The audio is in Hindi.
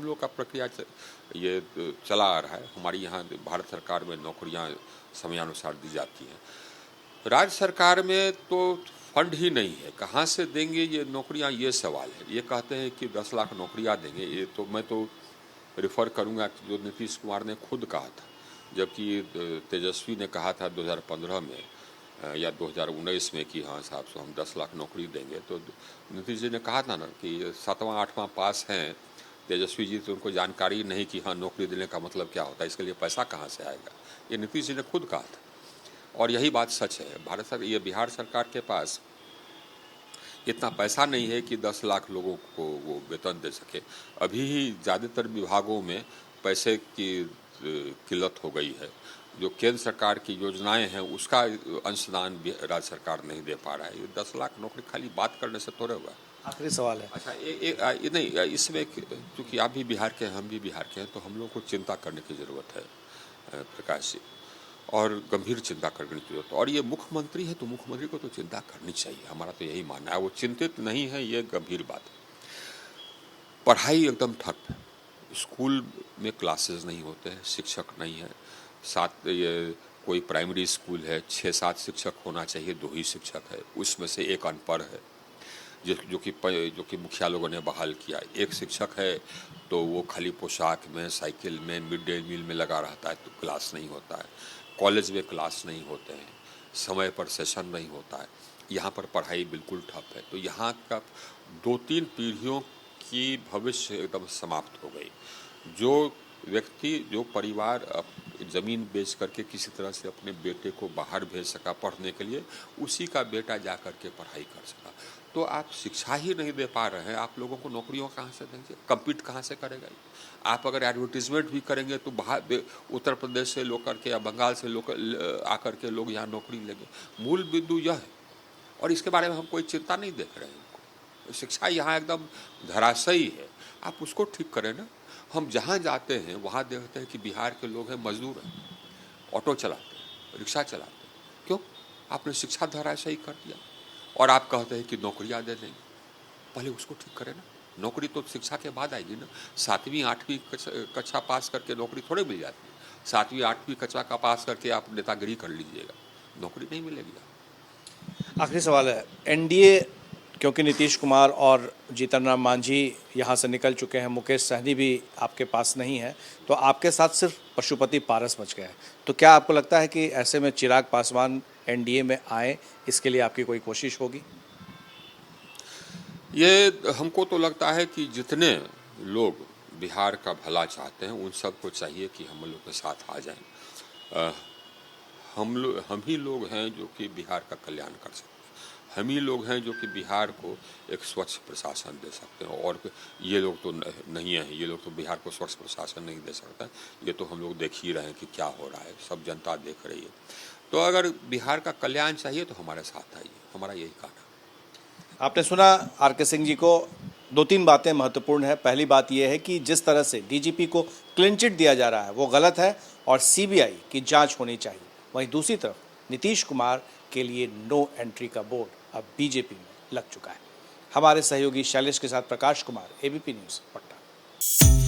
हम लोग का प्रक्रिया ये चला आ रहा है। हमारी यहाँ भारत सरकार में नौकरियाँ समयानुसार दी जाती हैं। राज्य सरकार में तो फंड ही नहीं है, कहाँ से देंगे ये नौकरियाँ, ये सवाल है। ये कहते हैं कि 10 लाख नौकरियाँ देंगे, ये तो मैं तो रेफ़र करूँगा जो नीतीश कुमार ने खुद कहा था, जबकि तेजस्वी ने कहा था 2015 में या 2019 में कि हाँ साहब सो हम 10 लाख नौकरी देंगे। तो नीतीश जी ने कहा था ना कि 7वां 8वां पास हैं तेजस्वी जी, तो उनको जानकारी नहीं कि हाँ नौकरी देने का मतलब क्या होता है, इसके लिए पैसा कहाँ से आएगा, ये नीतीश जी ने खुद कहा था। और यही बात सच है। ये बिहार सरकार के पास इतना पैसा नहीं है कि 10 लाख लोगों को वो वेतन दे सके। अभी ही ज़्यादातर विभागों में पैसे की किल्लत हो गई है। जो केंद्र सरकार की योजनाएं हैं उसका अंशदान राज्य सरकार नहीं दे पा रहा है। ये 10 लाख नौकरी खाली बात करने से थोड़े हुआ। आखिरी सवाल है। अच्छा, ये नहीं, इसमें क्योंकि आप भी बिहार के हैं, हम भी बिहार के हैं, तो हम लोग को चिंता करने की ज़रूरत है प्रकाश जी, और गंभीर चिंता करने की जरूरत है। और ये मुख्यमंत्री है तो मुख्यमंत्री को तो चिंता करनी चाहिए, हमारा तो यही मानना है। वो चिंतित नहीं है, ये गंभीर बात है। पढ़ाई एकदम ठप है, स्कूल में क्लासेस नहीं होते हैं, शिक्षक नहीं है। ये कोई प्राइमरी स्कूल है, 6-7 शिक्षक होना चाहिए, 2 ही शिक्षक है, उसमें से एक अनपढ़ है जो कि मुखिया लोगों ने बहाल किया। एक शिक्षक है तो वो खाली पोशाक में, साइकिल में, मिड डे मील में लगा रहता है, तो क्लास नहीं होता है। कॉलेज में क्लास नहीं होते हैं, समय पर सेशन नहीं होता है। यहाँ पर पढ़ाई बिल्कुल ठप है। तो यहाँ का 2-3 पीढ़ियों की भविष्य एकदम समाप्त हो गई। जो परिवार ज़मीन बेच करके किसी तरह से अपने बेटे को बाहर भेज सका पढ़ने के लिए, उसी का बेटा जा कर के पढ़ाई कर सका। तो आप शिक्षा ही नहीं दे पा रहे हैं, आप लोगों को नौकरियों कहाँ से देंगे, कम्पीट कहाँ से करेगा। आप अगर एडवर्टीजमेंट भी करेंगे तो बाहर उत्तर प्रदेश से लोग करके या बंगाल से लोग आकर के लोग यहाँ नौकरी लेंगे। मूल बिंदु यह है, और इसके बारे में हम कोई चिंता नहीं देख रहे हैं। शिक्षा यहाँ एकदम धराशायी है, आप उसको ठीक करें ना। हम जहाँ जाते हैं वहाँ देखते हैं कि बिहार के लोग हैं, मजदूर हैं, ऑटो चलाते हैं, रिक्शा चलाते हैं। क्यों? आपने शिक्षा धराशायी कर दिया और आप कहते हैं कि नौकरियाँ दे देंगे। पहले उसको ठीक करें ना। नौकरी तो शिक्षा के बाद आएगी ना। 7वीं 8वीं कक्षा पास करके नौकरी थोड़े मिल जाती है। 7वीं 8वीं कक्षा का पास करके आप नेतागिरी कर लीजिएगा, नौकरी नहीं मिलेगी। आखिरी सवाल है, एनडीए, क्योंकि नीतीश कुमार और जीतन राम मांझी यहाँ से निकल चुके हैं, मुकेश सहनी भी आपके पास नहीं है, तो आपके साथ सिर्फ पशुपति पारस बच गए हैं। तो क्या आपको लगता है कि ऐसे में चिराग पासवान एनडीए में आए, इसके लिए आपकी कोई कोशिश होगी? ये हमको तो लगता है कि जितने लोग बिहार का भला चाहते हैं उन सबको चाहिए कि हम लोग के साथ आ जाएं। हम ही लोग हैं जो कि बिहार का कल्याण कर सकते हैं। हम ही लोग हैं जो कि बिहार को एक स्वच्छ प्रशासन दे सकते हैं। और ये लोग तो नहीं हैं, ये लोग तो बिहार को स्वच्छ प्रशासन नहीं दे सकते। ये तो हम लोग देख ही रहे हैं कि क्या हो रहा है, सब जनता देख रही है। तो अगर बिहार का कल्याण चाहिए तो हमारे साथ आइए, हमारा यही कहना है। आपने सुना आर.के. सिंह जी को। 2-3 बातें महत्वपूर्ण है। पहली बात यह है कि जिस तरह से डीजीपी को क्लीन चिट दिया जा रहा है वो गलत है और सीबीआई की जांच होनी चाहिए। वहीं दूसरी तरफ नीतीश कुमार के लिए नो एंट्री का बोर्ड अब बीजेपी में लग चुका है। हमारे सहयोगी शैलेश के साथ प्रकाश कुमार, एबीपी न्यूज़, पटना।